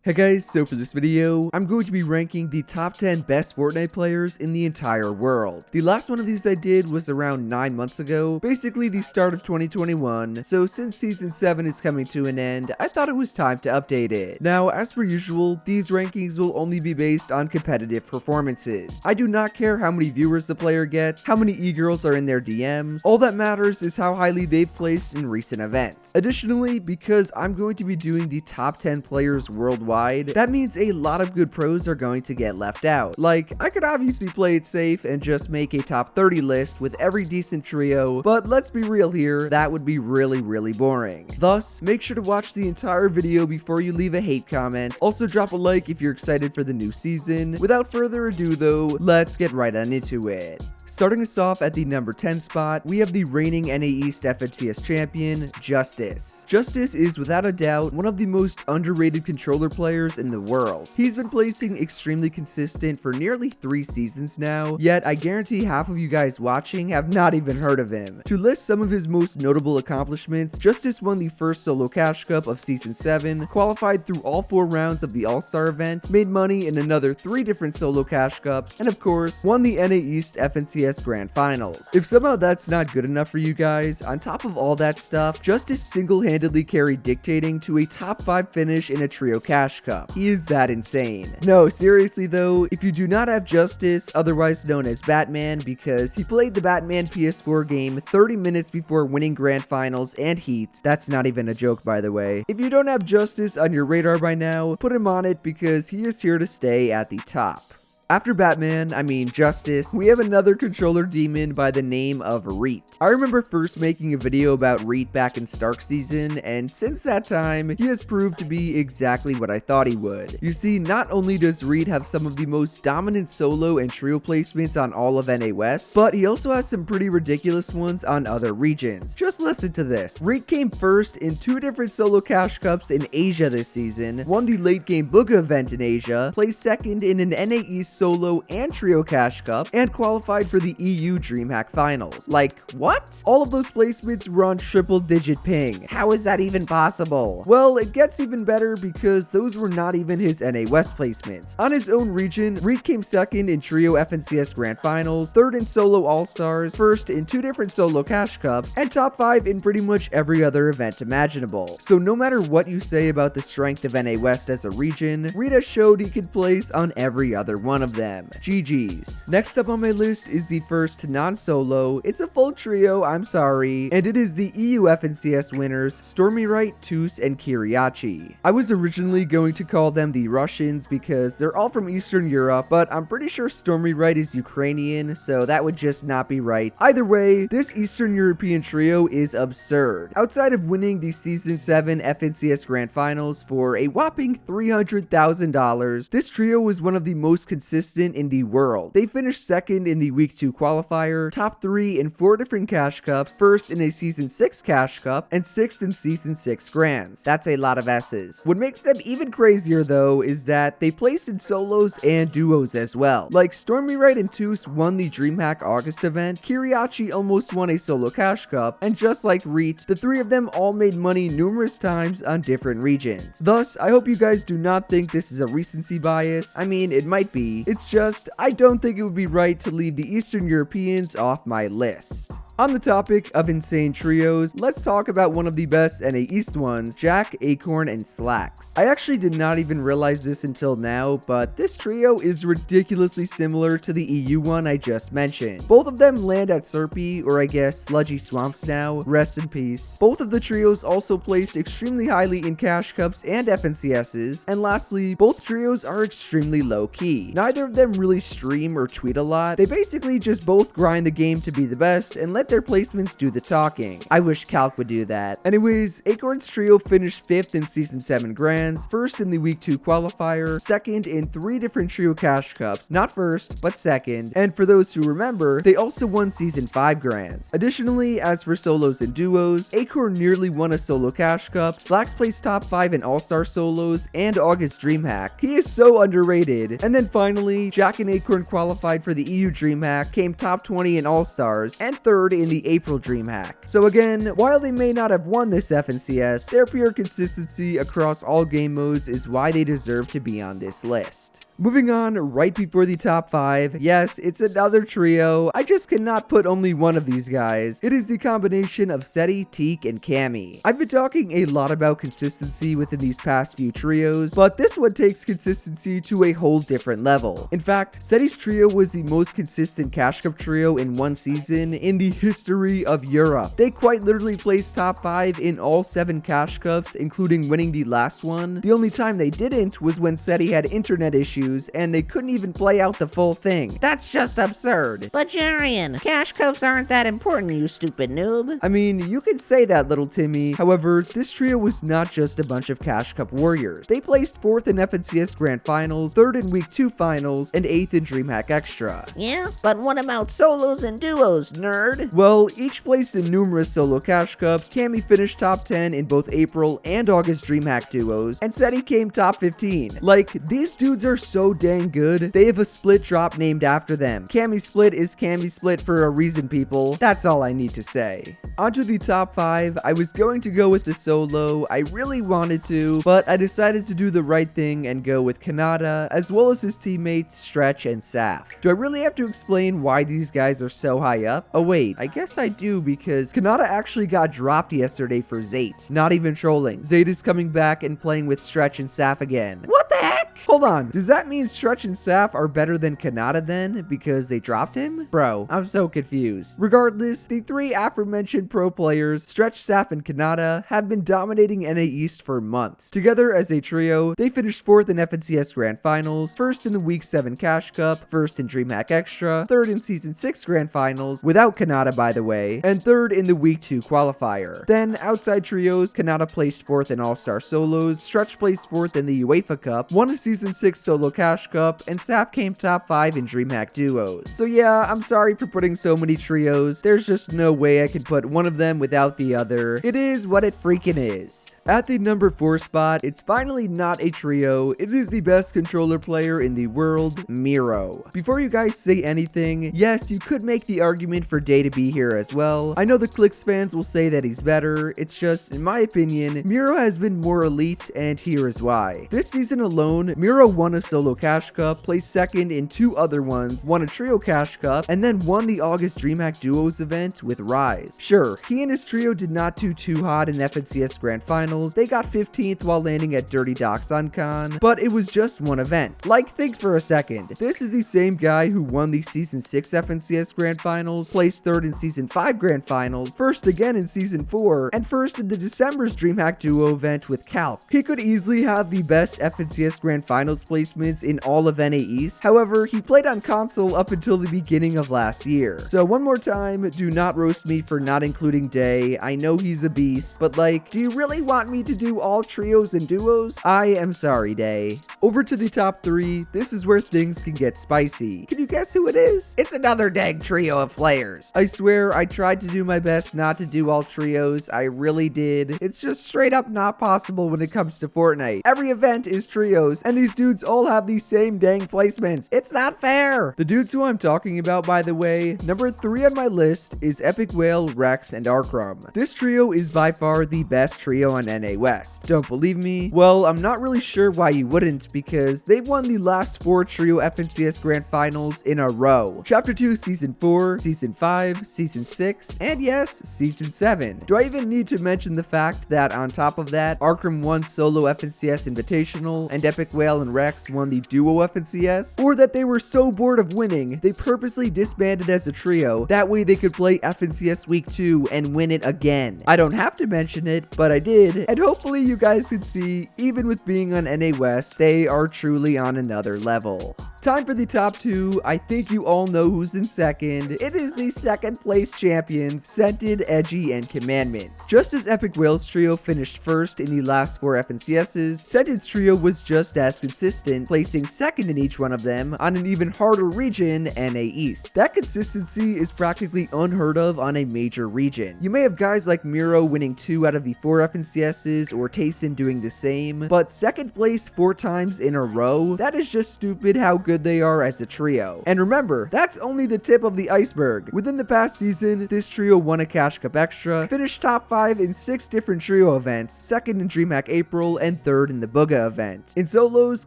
Hey guys, so for this video, I'm going to be ranking the top 10 best Fortnite players in the entire world. The last one of these I did was around 9 months ago, basically the start of 2021, so since Season 7 is coming to an end, I thought it was time to update it. Now, as per usual, these rankings will only be based on competitive performances. I do not care how many viewers the player gets, how many egirls are in their DMs, all that matters is how highly they've placed in recent events. Additionally, because I'm going to be doing the top 10 players worldwide, that means a lot of good pros are going to get left out. Like, I could obviously play it safe and just make a top 30 list with every decent trio, but let's be real here, that would be really boring. Thus, make sure to watch the entire video before you leave a hate comment. Also drop a like if you're excited for the new season. Without further ado though, let's get right on into it. Starting us off at the number 10 spot, we have the reigning NA East FNCS champion, Justice. Justice is without a doubt one of the most underrated controller players in the world. He's been placing extremely consistent for nearly 3 seasons now, yet I guarantee half of you guys watching have not even heard of him. To list some of his most notable accomplishments, Justice won the first solo cash cup of Season 7, qualified through all 4 rounds of the All-Star event, made money in another 3 different solo cash cups, and of course, won the NA East FNCS Grand Finals. If somehow that's not good enough for you guys, on top of all that stuff, Justice single-handedly carried Dictating to a top 5 finish in a trio cash cup. He is that insane. No, seriously though, if you do not have Justice, otherwise known as Batman, because he played the Batman PS4 game 30 minutes before winning Grand Finals and Heats, that's not even a joke by the way. If you don't have Justice on your radar by now, put him on it because he is here to stay at the top. After Batman, I mean Justice, we have another controller demon by the name of Reet. I remember first making a video about Reet back in Stark season, and since that time, he has proved to be exactly what I thought he would. You see, not only does Reet have some of the most dominant solo and trio placements on all of NA West, but he also has some pretty ridiculous ones on other regions. Just listen to this. Reet came first in 2 different solo cash cups in Asia this season, won the late game Booga event in Asia, placed second in an NA East solo and trio cash cup, and qualified for the EU DreamHack finals. Like, what? All of those placements were on triple digit ping. How is that even possible? Well, it gets even better because those were not even his NA West placements. On his own region, Reet came second in trio FNCS Grand Finals, third in solo All-Stars, first in 2 different solo cash cups, and top 5 in pretty much every other event imaginable. So no matter what you say about the strength of NA West as a region, Reet has showed he could place on every other one of them. GG's. Next up on my list is the first non-solo. It's a full trio, I'm sorry, and it is the EU FNCS winners, Stormyrite, Tus, and Kiriachi. I was originally going to call them the Russians because they're all from Eastern Europe, but I'm pretty sure Stormyrite is Ukrainian, so that would just not be right. Either way, this Eastern European trio is absurd. Outside of winning the Season 7 FNCS Grand Finals for a whopping $300,000, this trio was one of the most consistent in the world. They finished second in the Week 2 qualifier, top 3 in 4 different cash cups, first in a Season 6 cash cup, and 6th in Season 6 grands. That's a lot of S's. What makes them even crazier though is that they placed in solos and duos as well. Like Stormyrite and Tus won the DreamHack August event, Kiriachi almost won a solo cash cup, and just like Reet, the 3 of them all made money numerous times on different regions. Thus, I hope you guys do not think this is a recency bias. I mean, it might be. It's just, I don't think it would be right to leave the Eastern Europeans off my list. On the topic of insane trios, let's talk about one of the best NA East ones, Jack, Acorn, and Slacks. I actually did not even realize this until now, but this trio is ridiculously similar to the EU one I just mentioned. Both of them land at Serpy, or I guess Sludgy Swamps now, rest in peace. Both of the trios also placed extremely highly in cash cups and FNCSs, and lastly, both trios are extremely low-key. Neither of them really stream or tweet a lot, they basically just both grind the game to be the best and let their placements do the talking. I wish Calc would do that. Anyways, Acorn's trio finished 5th in Season 7 Grands, 1st in the Week 2 qualifier, 2nd in 3 different trio cash cups, not 1st, but 2nd, and for those who remember, they also won Season 5 Grands. Additionally, as for solos and duos, Acorn nearly won a solo cash cup, Slacks placed top 5 in All-Star solos, and August DreamHack. He is so underrated. And then finally, Jack and Acorn qualified for the EU DreamHack, came top 20 in All-Stars, and 3rd 3rd in the April DreamHack. So again, while they may not have won this FNCS, their pure consistency across all game modes is why they deserve to be on this list. Moving on, right before the top 5, yes, it's another trio. I just cannot put only one of these guys. It is the combination of Seti, Teak, and Cammy. I've been talking a lot about consistency within these past few trios, but this one takes consistency to a whole different level. In fact, Seti's trio was the most consistent Cash Cup trio in one season in the history of Europe. They quite literally placed top 5 in all 7 Cash Cups, including winning the last one. The only time they didn't was when Seti had internet issues and they couldn't even play out the full thing. That's just absurd. But Jerian, cash cups aren't that important, you stupid noob. I mean, you could say that, little Timmy. However, this trio was not just a bunch of Cash Cup warriors. They placed 4th in FNCS Grand Finals, 3rd in Week 2 Finals, and 8th in DreamHack Extra. Yeah, but what about solos and duos, nerd? Well, each placed in numerous solo Cash Cups. Cammy finished top 10 in both April and August DreamHack duos, and Seti came top 15. Like, these dudes are so dang good. They have a split drop named after them. Cammy Split is Cammy Split for a reason, people. That's all I need to say. Onto the top 5, I was going to go with the solo. I really wanted to, but I decided to do the right thing and go with Kanata, as well as his teammates Stretch and Saf. Do I really have to explain why these guys are so high up? Oh wait, I guess I do, because Kanata actually got dropped yesterday for Zayt. Not even trolling. Zayt is coming back and playing with Stretch and Saf again. What the heck? Hold on, does that mean Stretch and Saf are better than Kanata then, because they dropped him? Bro, I'm so confused. Regardless, the 3 aforementioned pro players, Stretch, Saf, and Kanata, have been dominating NA East for months. Together as a trio, they finished 4th in FNCS Grand Finals, 1st in the Week 7 Cash Cup, 1st in DreamHack Extra, 3rd in Season 6 Grand Finals, without Kanata by the way, and 3rd in the Week 2 Qualifier. Then, outside trios, Kanata placed 4th in All-Star Solos, Stretch placed 4th in the UEFA Cup, won a Season 6 Solo Cash Cup, and Saf came top 5 in DreamHack Duos. So yeah, I'm sorry for putting so many trios. There's just no way I could put one of them without the other. It is what it freaking is. At the number 4 spot, it's finally not a trio. It is the best controller player in the world, Miro. Before you guys say anything, yes, you could make the argument for Day to be here as well. I know the Clicks fans will say that he's better. It's just, in my opinion, Miro has been more elite, and here is why. This season alone, Miro won a solo Cash Cup, placed 2nd in 2 other ones, won a trio Cash Cup, and then won the August DreamHack Duos event with Rise. Sure, he and his trio did not do too hot in FNCS Grand Finals. They got 15th while landing at Dirty Docks Uncon, but it was just one event. Like, think for a second. This is the same guy who won the Season 6 FNCS Grand Finals, placed 3rd in Season 5 Grand Finals, 1st again in Season 4, and 1st in the December's DreamHack Duo event with Calc. He could easily have the best FNCS Grand Finals placements in all of NA East. However, he played on console up until the beginning of last year. So one more time, do not roast me for not including Day. I know he's a beast, but like, do you really want me to do all trios and duos? I am sorry, Day. Over to the top 3, this is where things can get spicy. Can you guess who it is? It's another dang trio of players. I swear, I tried to do my best not to do all trios. I really did. It's just straight up not possible when it comes to Fortnite. Every event is trios, and these dudes all have the same dang placements. It's not fair. The dudes who I'm talking about, by the way, number 3 on my list is Epic Whale, Rex, and Arkrum. This trio is by far the best trio on NA West. Don't believe me? Well, I'm not really sure why you wouldn't, because they've won the last 4 trio FNCS Grand Finals in a row. Chapter 2 Season 4, Season 5, Season 6, and yes, Season 7. Do I even need to mention the fact that on top of that, Arkrum won solo FNCS Invitational, and Epic Whale and Rex won the duo FNCS? Or that they were so bored of winning, they purposely disbanded as a trio, that way they could play FNCS Week 2 and win it again. I don't have to mention it, but I did, and hopefully you guys can see, even with being on NA West, they are truly on another level. Time for the top 2. I think you all know who's in second. It is the second place champions, Scented, Edgy, and Commandment. Just as Epic Whale's trio finished 1st in the last 4 FNCSs, Scented's trio was just as consistent, placing 2nd in each one of them on an even harder region, NA East. That consistency is practically unheard of on a major region. You may have guys like Miro winning 2 out of the 4 FNCSs or Tayson doing the same, but 2nd place 4 times in a row? That is just stupid how good good they are as a trio. And remember, that's only the tip of the iceberg. Within the past season, this trio won a Cash Cup Extra, finished top 5 in 6 different trio events, 2nd in DreamHack April, and 3rd in the Booga event. In solos,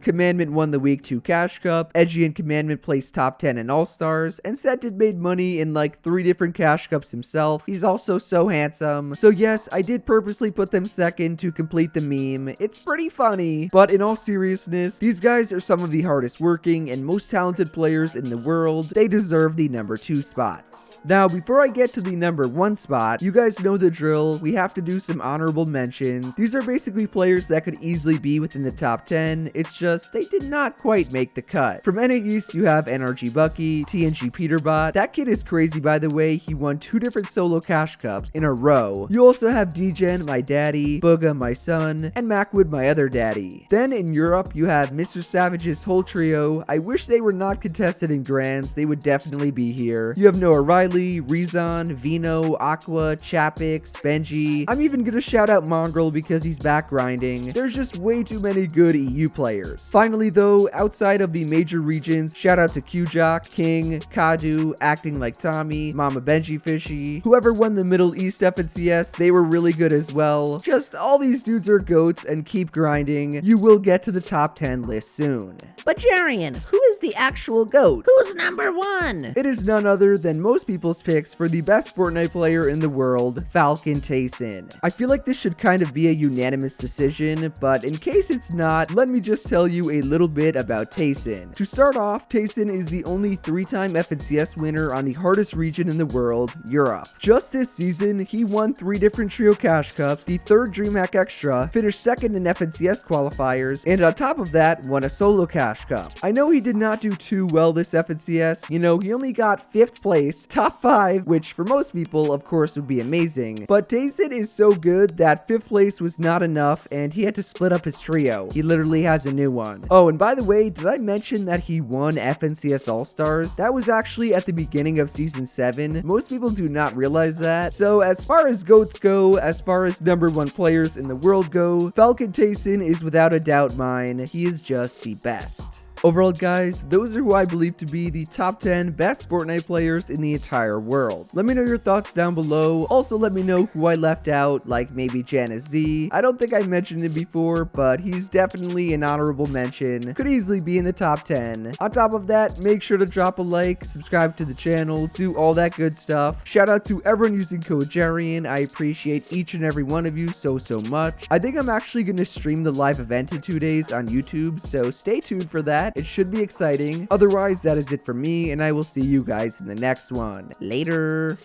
Commandment won the Week 2 Cash Cup, Edgy and Commandment placed top 10 in All-Stars, and Scented made money in like 3 different Cash Cups himself. He's also so handsome. So yes, I did purposely put them 2nd to complete the meme. It's pretty funny, but in all seriousness, these guys are some of the hardest working and most talented players in the world. They deserve the number 2 spot. Now, before I get to the number 1 spot, you guys know the drill. We have to do some honorable mentions. These are basically players that could easily be within the top 10. It's just they did not quite make the cut. From NA East, you have NRG Bucky, TNG Peterbot. That kid is crazy, by the way. He won 2 different solo Cash Cups in a row. You also have DGen, my daddy, Booga, my son, and Macwood, my other daddy. Then in Europe, you have Mr. Savage's whole trio. I wish they were not contested in Grands. They would definitely be here. You have Noah Riley, Rezon, Vino, Aqua, Chapix, Benji. I'm even gonna shout out Mongrel because he's back grinding. There's just way too many good EU players. Finally though, outside of the major regions, shout out to QJock, King, Kadu, Acting Like Tommy, Mama Benji Fishy. Whoever won the Middle East FNCS, they were really good as well. Just all these dudes are goats and keep grinding. You will get to the top 10 list soon. But Jerian, who is the actual GOAT? Who's number 1? It is none other than most people's picks for the best Fortnite player in the world, Falcon Tayson. I feel like this should kind of be a unanimous decision, but in case it's not, let me just tell you a little bit about Tayson. To start off, Tayson is the only 3-time FNCS winner on the hardest region in the world, Europe. Just this season, he won 3 different Trio Cash Cups, the 3rd DreamHack Extra, finished 2nd in FNCS qualifiers, and on top of that, won a solo Cash Cup. I know he did not do too well this FNCS, you know, he only got 5th place, top 5, which for most people, of course, would be amazing, but Tayson is so good that 5th place was not enough, and he had to split up his trio. He literally has a new one. Oh, and by the way, did I mention that he won FNCS All-Stars? That was actually at the beginning of Season 7. Most people do not realize that. So as far as GOATs go, as far as number 1 players in the world go, Falcon Tayson is without a doubt mine. He is just the best. Overall, guys, those are who I believe to be the top 10 best Fortnite players in the entire world. Let me know your thoughts down below. Also, let me know who I left out, like maybe Janice Z. I don't think I mentioned him before, but he's definitely an honorable mention. Could easily be in the top 10. On top of that, make sure to drop a like, subscribe to the channel, do all that good stuff. Shout out to everyone using code Jerian. I appreciate each and every one of you so much. I think I'm actually going to stream the live event in 2 days on YouTube, so stay tuned for that. It should be exciting. Otherwise, that is it for me, and I will see you guys in the next one. Later.